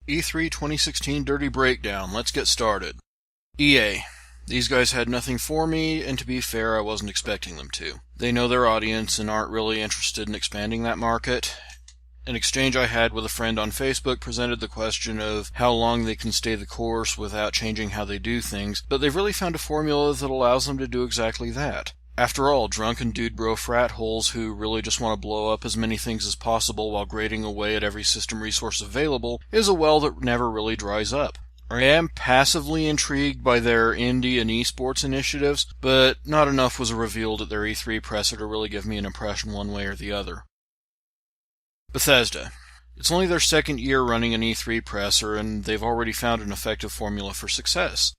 E3 2016 Dirty Breakdown. Let's get started. EA. These guys had nothing for me, and to be fair, I wasn't expecting them to. They know their audience and aren't really interested in expanding that market. An exchange I had with a friend on Facebook presented the question of how long they can stay the course without changing how they do things, but they've really found a formula that allows them to do exactly that. After all, drunken dude bro frat holes who really just want to blow up as many things as possible while grating away at every system resource available is a well that never really dries up. I am passively intrigued by their indie and esports initiatives, but not enough was revealed at their E3 presser to really give me an impression one way or the other. Bethesda. It's only their second year running an E3 presser, and they've already found an effective formula for success.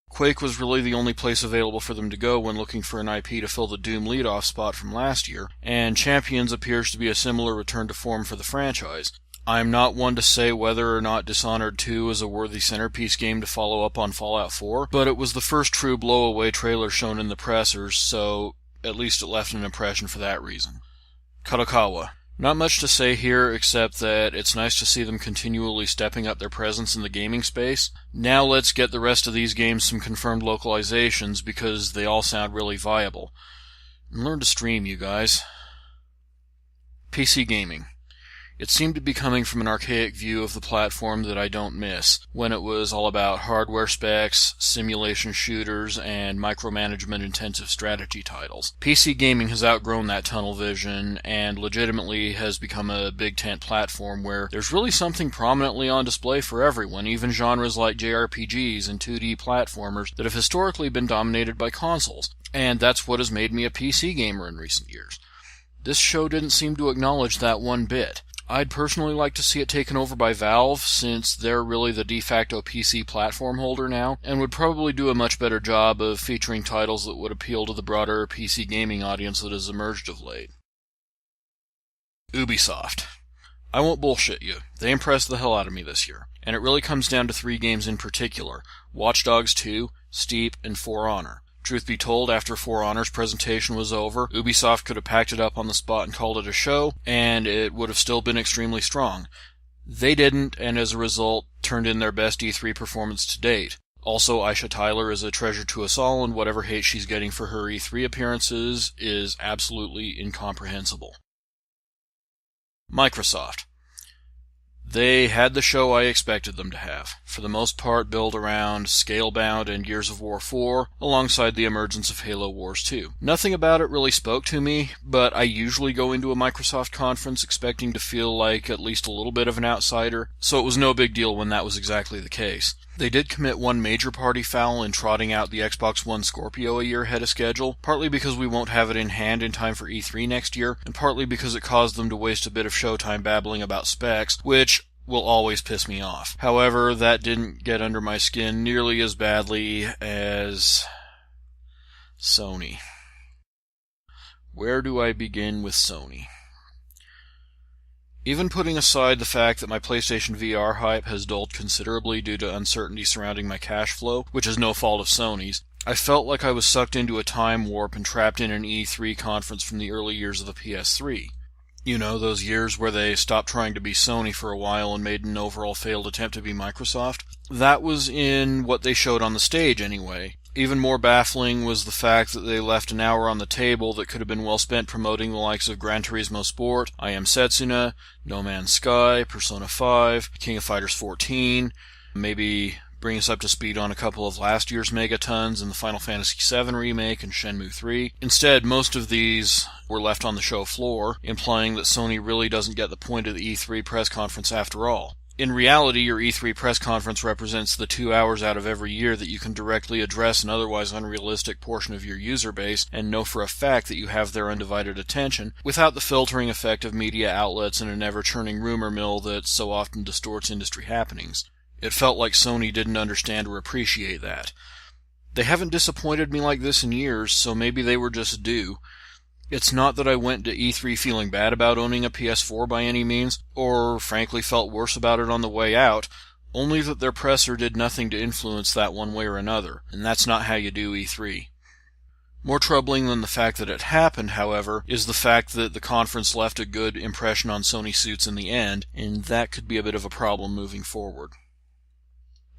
Quake was really the only place available for them to go when looking for an IP to fill the Doom leadoff spot from last year, and Champions appears to be a similar return to form for the franchise. I'm not one to say whether or not Dishonored 2 is a worthy centerpiece game to follow up on Fallout 4, but it was the first true blow-away trailer shown in the pressers, so at least it left an impression for that reason. Kadokawa. Not much to say here except that it's nice to see them continually stepping up their presence in the gaming space. Now let's get the rest of these games some confirmed localizations because they all sound really viable. And learn to stream, you guys. PC gaming. It seemed to be coming from an archaic view of the platform that I don't miss, when it was all about hardware specs, simulation shooters, and micromanagement-intensive strategy titles. PC gaming has outgrown that tunnel vision, and legitimately has become a big tent platform where there's really something prominently on display for everyone, even genres like JRPGs and 2D platformers that have historically been dominated by consoles. And that's what has made me a PC gamer in recent years. This show didn't seem to acknowledge that one bit. I'd personally like to see it taken over by Valve, since they're really the de facto PC platform holder now, and would probably do a much better job of featuring titles that would appeal to the broader PC gaming audience that has emerged of late. Ubisoft. I won't bullshit you. They impressed the hell out of me this year, and it really comes down to 3 games in particular: Watch Dogs 2, Steep, and For Honor. Truth be told, after For Honor's presentation was over, Ubisoft could have packed it up on the spot and called it a show, and it would have still been extremely strong. They didn't, and as a result, turned in their best E3 performance to date. Also, Aisha Tyler is a treasure to us all, and whatever hate she's getting for her E3 appearances is absolutely incomprehensible. Microsoft. They had the show I expected them to have, for the most part built around Scalebound and Gears of War 4, alongside the emergence of Halo Wars 2. Nothing about it really spoke to me, but I usually go into a Microsoft conference expecting to feel like at least a little bit of an outsider, so it was no big deal when that was exactly the case. They did commit one major party foul in trotting out the Xbox One Scorpio a year ahead of schedule, partly because we won't have it in hand in time for E3 next year, and partly because it caused them to waste a bit of showtime babbling about specs, which will always piss me off. However, that didn't get under my skin nearly as badly as Sony. Where do I begin with Sony? Even putting aside the fact that my PlayStation VR hype has dulled considerably due to uncertainty surrounding my cash flow, which is no fault of Sony's, I felt like I was sucked into a time warp and trapped in an E3 conference from the early years of the PS3. You know, those years where they stopped trying to be Sony for a while and made an overall failed attempt to be Microsoft? That was in what they showed on the stage, anyway. Even more baffling was the fact that they left an hour on the table that could have been well spent promoting the likes of Gran Turismo Sport, I Am Setsuna, No Man's Sky, Persona 5, King of Fighters 14, maybe bring us up to speed on a couple of last year's megatons and the Final Fantasy VII Remake and Shenmue 3. Instead, most of these were left on the show floor, implying that Sony really doesn't get the point of the E3 press conference after all. In reality, your E3 press conference represents the 2 hours out of every year that you can directly address an otherwise unrealistic portion of your user base and know for a fact that you have their undivided attention, without the filtering effect of media outlets and an ever-churning rumor mill that so often distorts industry happenings. It felt like Sony didn't understand or appreciate that. They haven't disappointed me like this in years, so maybe they were just due. It's not that I went to E3 feeling bad about owning a PS4 by any means, or frankly felt worse about it on the way out, only that their presser did nothing to influence that one way or another, and that's not how you do E3. More troubling than the fact that it happened, however, is the fact that the conference left a good impression on Sony suits in the end, and that could be a bit of a problem moving forward.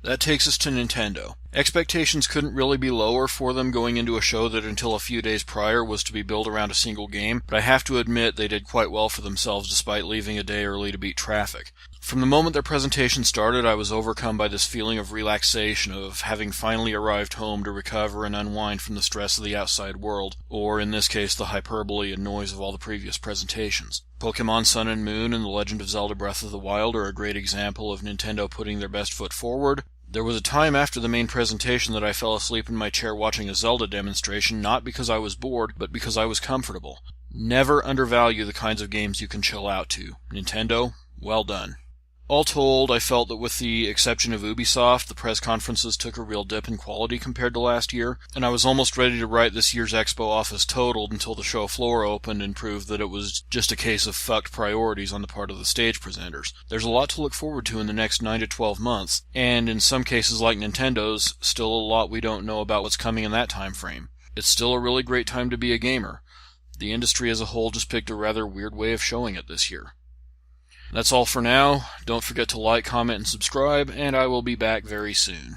That takes us to Nintendo. Expectations couldn't really be lower for them going into a show that until a few days prior was to be built around a single game, but I have to admit they did quite well for themselves despite leaving a day early to beat traffic. From the moment their presentation started, I was overcome by this feeling of relaxation of having finally arrived home to recover and unwind from the stress of the outside world, or in this case the hyperbole and noise of all the previous presentations. Pokémon Sun and Moon and The Legend of Zelda Breath of the Wild are a great example of Nintendo putting their best foot forward. There was a time after the main presentation that I fell asleep in my chair watching a Zelda demonstration, not because I was bored, but because I was comfortable. Never undervalue the kinds of games you can chill out to. Nintendo, well done. All told, I felt that with the exception of Ubisoft, the press conferences took a real dip in quality compared to last year, and I was almost ready to write this year's Expo off as totaled until the show floor opened and proved that it was just a case of fucked priorities on the part of the stage presenters. There's a lot to look forward to in the next 9 to 12 months, and in some cases like Nintendo's, still a lot we don't know about what's coming in that time frame. It's still a really great time to be a gamer. The industry as a whole just picked a rather weird way of showing it this year. That's all for now. Don't forget to like, comment, and subscribe, and I will be back very soon.